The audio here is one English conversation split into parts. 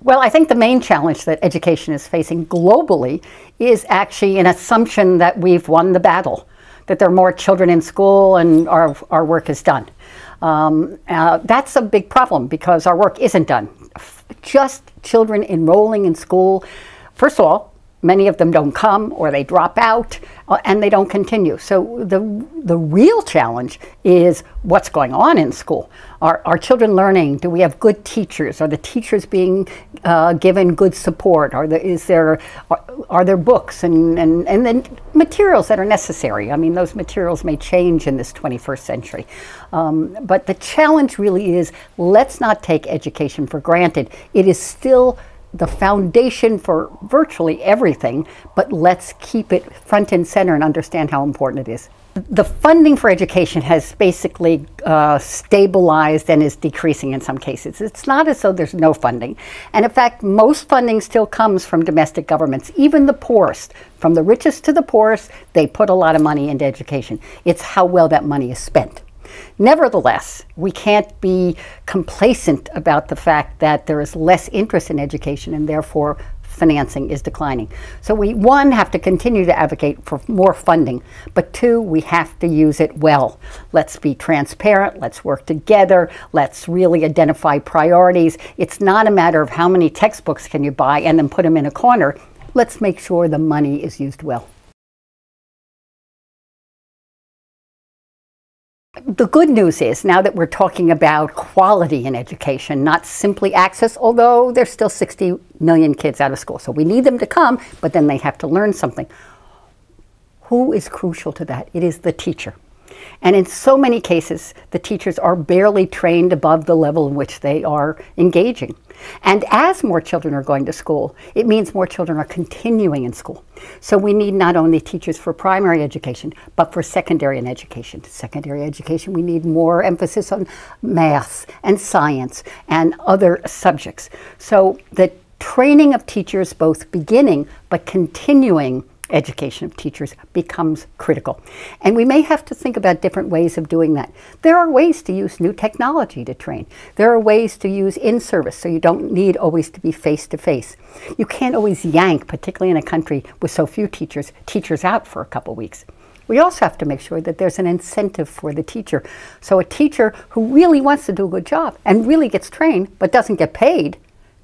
Well, I think the main challenge that education is facing globally is actually an assumption that we've won the battle, that there are more children in school and our work is done. That's a big problem because our work isn't done. Just children enrolling in school, first of all, many of them don't come or they drop out and they don't continue. So the real challenge is what's going on in school. Are children learning? Do we have good teachers? Are the teachers being given good support? Are there books and then materials that are necessary? I mean, those materials may change in this 21st century. But the challenge really is, let's not take education for granted. It is still the foundation for virtually everything, but let's keep it front and center and understand how important it is. The funding for education has basically stabilized and is decreasing in some cases. It's not as though there's no funding. And in fact, most funding still comes from domestic governments, even the poorest. From the richest to the poorest, they put a lot of money into education. It's how well that money is spent. Nevertheless, we can't be complacent about the fact that there is less interest in education and therefore financing is declining. So we, one, have to continue to advocate for more funding, but two, we have to use it well. Let's be transparent, let's work together, let's really identify priorities. It's not a matter of how many textbooks can you buy and then put them in a corner. Let's make sure the money is used well. The good news is, now that we're talking about quality in education, not simply access, although there's still 60 million kids out of school, so we need them to come, but then they have to learn something. Who is crucial to that? It is the teacher. And in so many cases, the teachers are barely trained above the level in which they are engaging. And as more children are going to school, it means more children are continuing in school. So we need not only teachers for primary education, but for secondary education. Secondary education, we need more emphasis on math and science and other subjects. So the training of teachers, both beginning but continuing education of teachers, becomes critical. And we may have to think about different ways of doing that. There are ways to use new technology to train. There are ways to use in-service, so you don't need always to be face-to-face. You can't always yank, particularly in a country with so few teachers out for a couple weeks. We also have to make sure that there's an incentive for the teacher. So a teacher who really wants to do a good job and really gets trained but doesn't get paid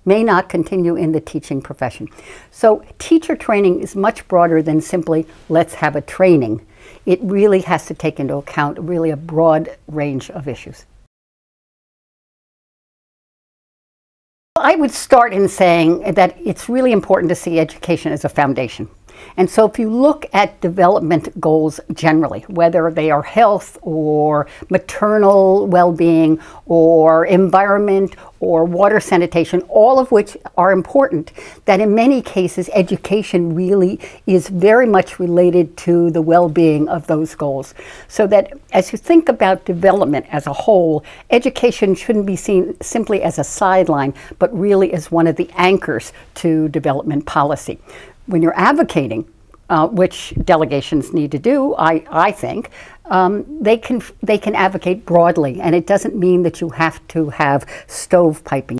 may not continue in the teaching profession. So teacher training is much broader than simply, let's have a training. It really has to take into account really a broad range of issues. I would start in saying that it's really important to see education as a foundation. And so if you look at development goals generally, whether they are health or maternal well-being or environment or water sanitation, all of which are important, that in many cases education really is very much related to the well-being of those goals. So that as you think about development as a whole, education shouldn't be seen simply as a sideline, but really as one of the anchors to development policy. When you're advocating, which delegations need to do, I think, they can advocate broadly, and it doesn't mean that you have to have stovepiping.